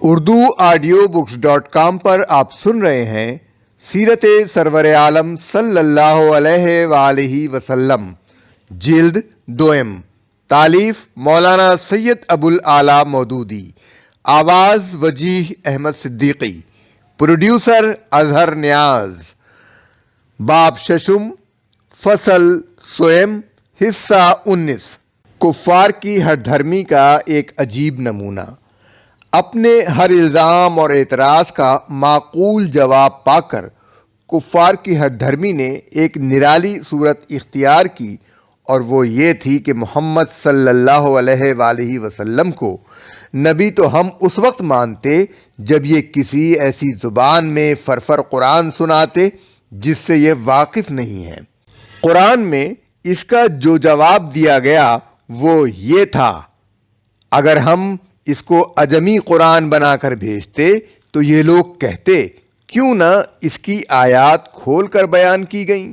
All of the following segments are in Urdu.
اردو آڈیو بکس .com پر آپ سن رہے ہیں سیرت سرور عالم صلی اللہ علیہ وآلہ وسلم، جلد دوئم، تالیف مولانا سید ابو الاعلیٰ مودودی، آواز وجیح احمد صدیقی، پروڈیوسر اظہر نیاز۔ باب ششم، فصل سوئم، حصہ 19۔ کفار کی ہر دھرمی کا ایک عجیب نمونہ۔ اپنے ہر الزام اور اعتراض کا معقول جواب پا کر کفار کی ہر دھرمی نے ایک نرالی صورت اختیار کی، اور وہ یہ تھی کہ محمد صلی اللہ علیہ وآلہ وسلم کو نبی تو ہم اس وقت مانتے جب یہ کسی ایسی زبان میں فرفر قرآن سناتے جس سے یہ واقف نہیں ہے۔ قرآن میں اس کا جو جواب دیا گیا وہ یہ تھا، اگر ہم اس کو عجمی قرآن بنا کر بھیجتے تو یہ لوگ کہتے کیوں نہ اس کی آیات کھول کر بیان کی گئیں۔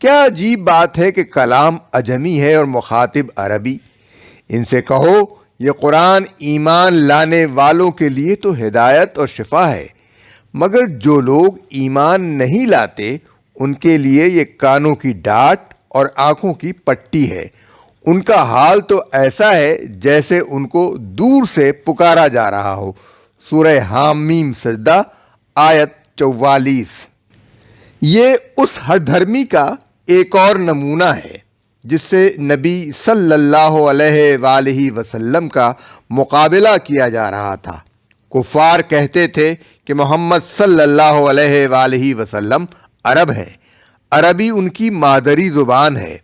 کیا عجیب بات ہے کہ کلام عجمی ہے اور مخاطب عربی۔ ان سے کہو یہ قرآن ایمان لانے والوں کے لیے تو ہدایت اور شفا ہے، مگر جو لوگ ایمان نہیں لاتے ان کے لیے یہ کانوں کی ڈاٹ اور آنکھوں کی پٹی ہے۔ ان کا حال تو ایسا ہے جیسے ان کو دور سے پکارا جا رہا ہو۔ سورہ حامیم سجدہ آیت 44۔ یہ اس ہر دھرمی کا ایک اور نمونہ ہے جس سے نبی صلی اللہ علیہ وآلہ وسلم کا مقابلہ کیا جا رہا تھا۔ کفار کہتے تھے کہ محمد صلی اللہ علیہ وآلہ وسلم عرب ہیں، عربی ان کی مادری زبان ہے۔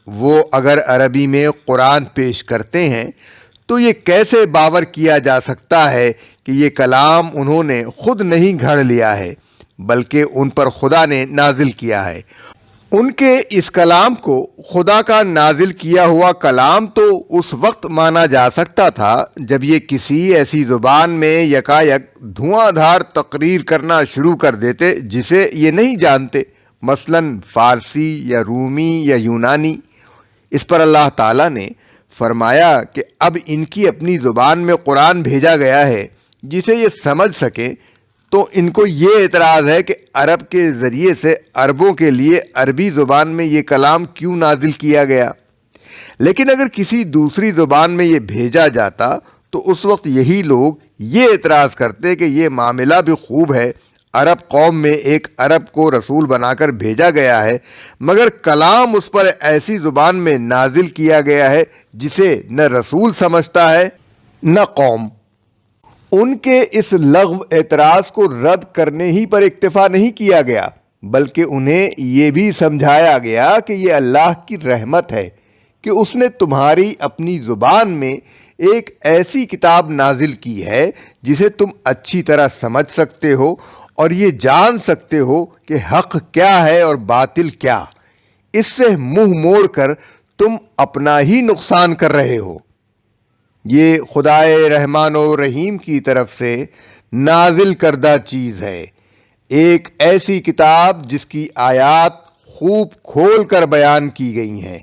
وہ اگر عربی میں قرآن پیش کرتے ہیں تو یہ کیسے باور کیا جا سکتا ہے کہ یہ کلام انہوں نے خود نہیں گھڑ لیا ہے بلکہ ان پر خدا نے نازل کیا ہے۔ ان کے اس کلام کو خدا کا نازل کیا ہوا کلام تو اس وقت مانا جا سکتا تھا جب یہ کسی ایسی زبان میں یکایک دھواں دھار تقریر کرنا شروع کر دیتے جسے یہ نہیں جانتے، مثلاً فارسی یا رومی یا یونانی۔ اس پر اللہ تعالیٰ نے فرمایا کہ اب ان کی اپنی زبان میں قرآن بھیجا گیا ہے جسے یہ سمجھ سکیں، تو ان کو یہ اعتراض ہے کہ عرب کے ذریعے سے عربوں کے لیے عربی زبان میں یہ کلام کیوں نازل کیا گیا۔ لیکن اگر کسی دوسری زبان میں یہ بھیجا جاتا تو اس وقت یہی لوگ یہ اعتراض کرتے کہ یہ معاملہ بھی خوب ہے، عرب قوم میں ایک عرب کو رسول بنا کر بھیجا گیا ہے، مگر کلام اس پر ایسی زبان میں نازل کیا گیا ہے جسے نہ رسول سمجھتا ہے نہ قوم۔ ان کے اس لغو اعتراض کو رد کرنے ہی پر اکتفا نہیں کیا گیا بلکہ انہیں یہ بھی سمجھایا گیا کہ یہ اللہ کی رحمت ہے کہ اس نے تمہاری اپنی زبان میں ایک ایسی کتاب نازل کی ہے جسے تم اچھی طرح سمجھ سکتے ہو اور یہ جان سکتے ہو کہ حق کیا ہے اور باطل کیا۔ اس سے منہ موڑ کر تم اپنا ہی نقصان کر رہے ہو۔ یہ خدائے رحمان و رحیم کی طرف سے نازل کردہ چیز ہے، ایک ایسی کتاب جس کی آیات خوب کھول کر بیان کی گئی ہیں۔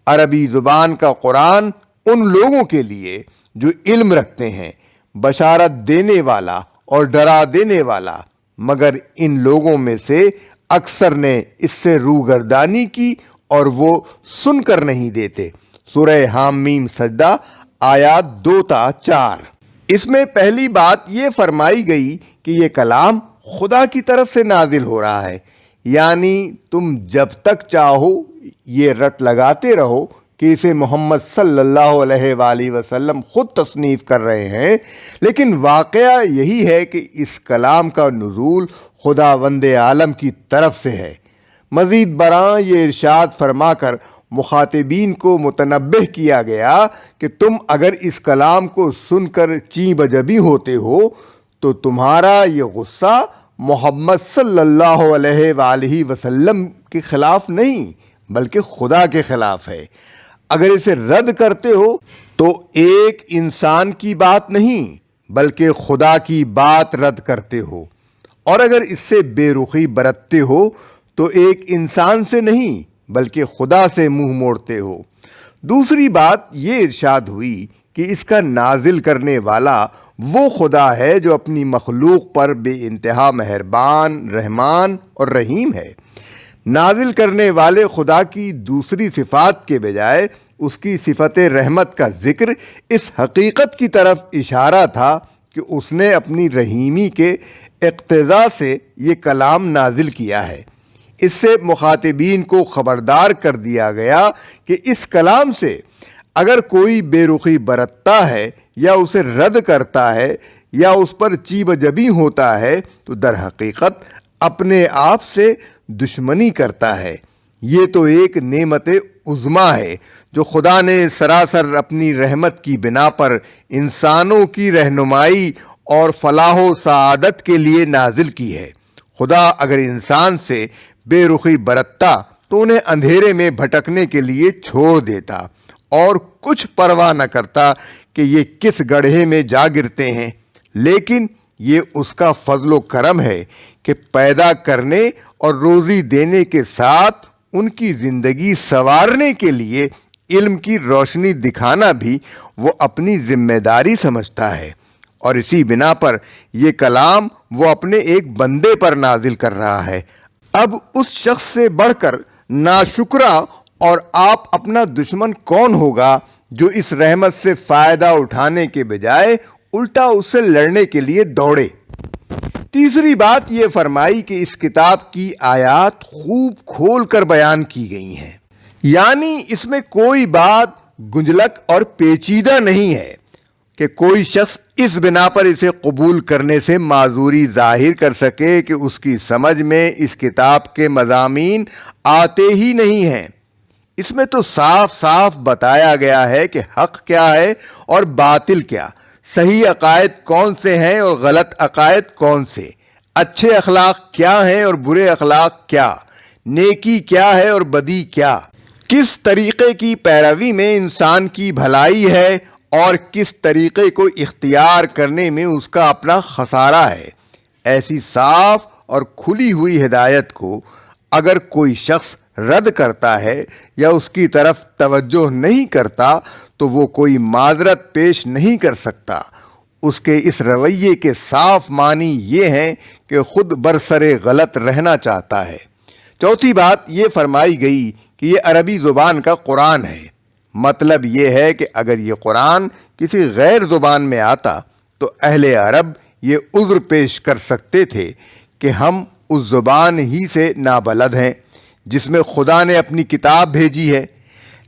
عربی زبان کا قرآن ان لوگوں کے لیے جو علم رکھتے ہیں، بشارت دینے والا اور ڈرا دینے والا، مگر ان لوگوں میں سے اکثر نے اس سے روگردانی کی اور وہ سن کر نہیں دیتے۔ سورہ حامیم سجدہ آیات 2 تا 4۔ اس میں پہلی بات یہ فرمائی گئی کہ یہ کلام خدا کی طرف سے نازل ہو رہا ہے، یعنی تم جب تک چاہو یہ رٹ لگاتے رہو کہ اسے محمد صلی اللہ علیہ وآلہ وسلم خود تصنیف کر رہے ہیں، لیکن واقعہ یہی ہے کہ اس کلام کا نزول خداوند عالم کی طرف سے ہے۔ مزید برآں یہ ارشاد فرما کر مخاطبین کو متنبہ کیا گیا کہ تم اگر اس کلام کو سن کر چیں بجبی ہوتے ہو تو تمہارا یہ غصہ محمد صلی اللہ علیہ وآلہ وسلم کے خلاف نہیں بلکہ خدا کے خلاف ہے۔ اگر اسے رد کرتے ہو تو ایک انسان کی بات نہیں بلکہ خدا کی بات رد کرتے ہو، اور اگر اس سے بے رخی برتتے ہو تو ایک انسان سے نہیں بلکہ خدا سے منہ موڑتے ہو۔ دوسری بات یہ ارشاد ہوئی کہ اس کا نازل کرنے والا وہ خدا ہے جو اپنی مخلوق پر بے انتہا مہربان، رحمان اور رحیم ہے۔ نازل کرنے والے خدا کی دوسری صفات کے بجائے اس کی صفت رحمت کا ذکر اس حقیقت کی طرف اشارہ تھا کہ اس نے اپنی رحیمی کے اقتضاء سے یہ کلام نازل کیا ہے۔ اس سے مخاطبین کو خبردار کر دیا گیا کہ اس کلام سے اگر کوئی بے رخی برتتا ہے یا اسے رد کرتا ہے یا اس پر چیب جبی ہوتا ہے تو در حقیقت اپنے آپ سے دشمنی کرتا ہے۔ یہ تو ایک نعمت عظمیٰ ہے جو خدا نے سراسر اپنی رحمت کی بنا پر انسانوں کی رہنمائی اور فلاح و سعادت کے لیے نازل کی ہے۔ خدا اگر انسان سے بے رخی برتتا تو انہیں اندھیرے میں بھٹکنے کے لیے چھوڑ دیتا اور کچھ پرواہ نہ کرتا کہ یہ کس گڑھے میں جا گرتے ہیں، لیکن یہ اس کا فضل و کرم ہے کہ پیدا کرنے اور روزی دینے کے ساتھ ان کی زندگی سنوارنے کے لیے علم کی روشنی دکھانا بھی وہ اپنی ذمہ داری سمجھتا ہے، اور اسی بنا پر یہ کلام وہ اپنے ایک بندے پر نازل کر رہا ہے۔ اب اس شخص سے بڑھ کر ناشکرا اور آپ اپنا دشمن کون ہوگا جو اس رحمت سے فائدہ اٹھانے کے بجائے الٹا اس سے لڑنے کے لیے دوڑے۔ تیسری بات یہ فرمائی کہ اس کتاب کی آیات خوب کھول کر بیان کی گئی ہیں، یعنی اس میں کوئی بات گنجلک اور پیچیدہ نہیں ہے کہ کوئی شخص اس بنا پر اسے قبول کرنے سے معذوری ظاہر کر سکے کہ اس کی سمجھ میں اس کتاب کے مضامین آتے ہی نہیں ہیں۔ اس میں تو صاف صاف بتایا گیا ہے کہ حق کیا ہے اور باطل کیا، صحیح عقائد کون سے ہیں اور غلط عقائد کون سے، اچھے اخلاق کیا ہیں اور برے اخلاق کیا، نیکی کیا ہے اور بدی کیا، کس طریقے کی پیروی میں انسان کی بھلائی ہے اور کس طریقے کو اختیار کرنے میں اس کا اپنا خسارہ ہے۔ ایسی صاف اور کھلی ہوئی ہدایت کو اگر کوئی شخص رد کرتا ہے یا اس کی طرف توجہ نہیں کرتا تو وہ کوئی معذرت پیش نہیں کر سکتا۔ اس کے اس رویے کے صاف معنی یہ ہیں کہ خود برسر غلط رہنا چاہتا ہے۔ چوتھی بات یہ فرمائی گئی کہ یہ عربی زبان کا قرآن ہے۔ مطلب یہ ہے کہ اگر یہ قرآن کسی غیر زبان میں آتا تو اہل عرب یہ عذر پیش کر سکتے تھے کہ ہم اس زبان ہی سے نابلد ہیں جس میں خدا نے اپنی کتاب بھیجی ہے،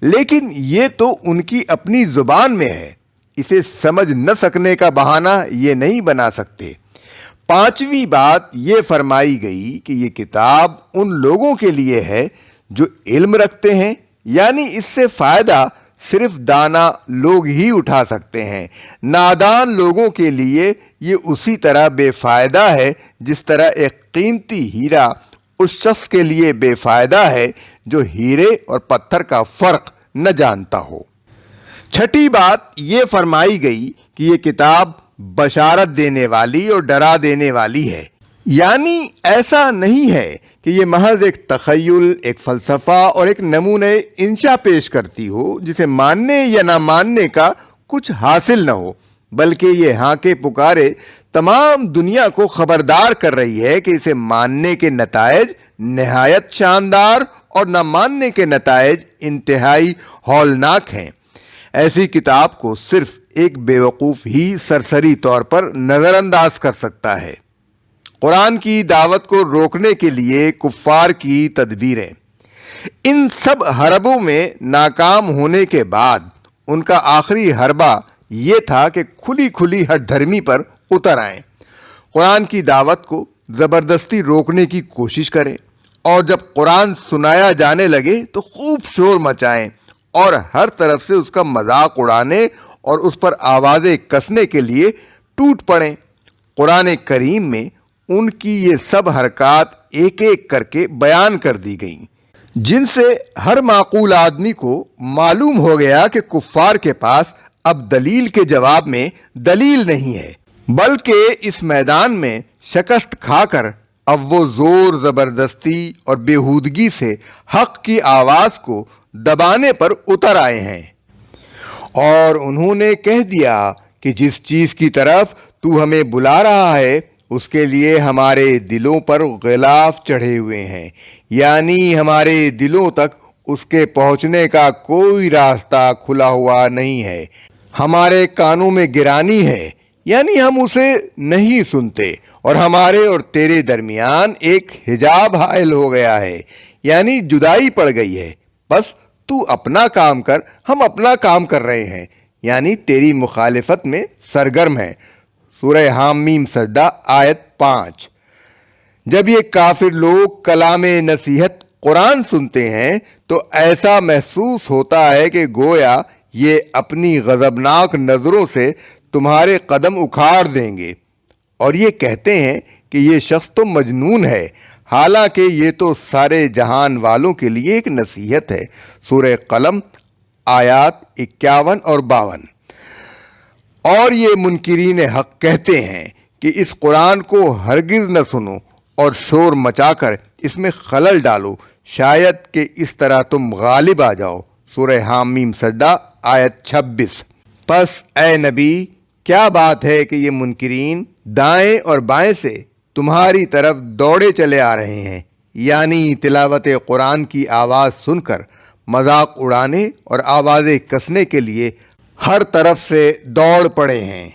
لیکن یہ تو ان کی اپنی زبان میں ہے، اسے سمجھ نہ سکنے کا بہانہ یہ نہیں بنا سکتے۔ پانچویں بات یہ فرمائی گئی کہ یہ کتاب ان لوگوں کے لیے ہے جو علم رکھتے ہیں، یعنی اس سے فائدہ صرف دانا لوگ ہی اٹھا سکتے ہیں۔ نادان لوگوں کے لیے یہ اسی طرح بے فائدہ ہے جس طرح ایک قیمتی ہیرا اس شخص کے لیے بے فائدہ ہے جو ہیرے اور پتھر کا فرق نہ جانتا ہو۔ چھٹی بات یہ فرمائی گئی کہ یہ کتاب بشارت دینے والی اور ڈرا دینے والی ہے، یعنی ایسا نہیں ہے کہ یہ محض ایک تخیل، ایک فلسفہ اور ایک نمونہ انشا پیش کرتی ہو جسے ماننے یا نہ ماننے کا کچھ حاصل نہ ہو، بلکہ یہ ہاں کے پکارے تمام دنیا کو خبردار کر رہی ہے کہ اسے ماننے کے نتائج نہایت شاندار اور نہ ماننے کے نتائج انتہائی ہولناک ہیں۔ ایسی کتاب کو صرف ایک بیوقوف ہی سرسری طور پر نظر انداز کر سکتا ہے۔ قرآن کی دعوت کو روکنے کے لیے کفار کی تدبیریں۔ ان سب حربوں میں ناکام ہونے کے بعد ان کا آخری حربہ یہ تھا کہ کھلی کھلی ہٹ دھرمی پر اتر آئیں، قرآن کی دعوت کو زبردستی روکنے کی کوشش کریں، اور جب قرآن سنایا جانے لگے تو خوب شور مچائیں اور ہر طرف سے اس کا مذاق اڑانے اور اس پر آوازیں کسنے کے لیے ٹوٹ پڑیں۔ قرآن کریم میں ان کی یہ سب حرکات ایک ایک کر کے بیان کر دی گئیں، جن سے ہر معقول آدمی کو معلوم ہو گیا کہ کفار کے پاس اب دلیل کے جواب میں دلیل نہیں ہے، بلکہ اس میدان میں شکست کھا کر اب وہ زور زبردستی اور بیہودگی سے حق کی آواز کو دبانے پر اتر آئے ہیں۔ اور انہوں نے کہہ دیا کہ جس چیز کی طرف تو ہمیں بلا رہا ہے اس کے لیے ہمارے دلوں پر غلاف چڑھے ہوئے ہیں، یعنی ہمارے دلوں تک اس کے پہنچنے کا کوئی راستہ کھلا ہوا نہیں ہے، ہمارے کانوں میں گرانی ہے، یعنی ہم اسے نہیں سنتے، اور ہمارے اور تیرے درمیان ایک حجاب حائل ہو گیا ہے، یعنی جدائی پڑ گئی ہے، بس تو اپنا کام کر، ہم اپنا کام کر رہے ہیں، یعنی تیری مخالفت میں سرگرم ہیں۔ سورہ حامیم سجدہ آیت 5۔ جب یہ کافر لوگ کلام نصیحت قرآن سنتے ہیں تو ایسا محسوس ہوتا ہے کہ گویا یہ اپنی غضبناک نظروں سے تمہارے قدم اکھاڑ دیں گے، اور یہ کہتے ہیں کہ یہ شخص تو مجنون ہے، حالانکہ یہ تو سارے جہان والوں کے لیے ایک نصیحت ہے۔ سورہ قلم آیات 51 اور 52۔ اور یہ منکرین حق کہتے ہیں کہ اس قرآن کو ہرگز نہ سنو اور شور مچا کر اس میں خلل ڈالو، شاید کہ اس طرح تم غالب آ جاؤ۔ سورہ حامیم سجدہ آیت 26۔ پس اے نبی، کیا بات ہے کہ یہ منکرین دائیں اور بائیں سے تمہاری طرف دوڑے چلے آ رہے ہیں، یعنی تلاوت قرآن کی آواز سن کر مذاق اڑانے اور آوازیں کسنے کے لیے ہر طرف سے دوڑ پڑے ہیں۔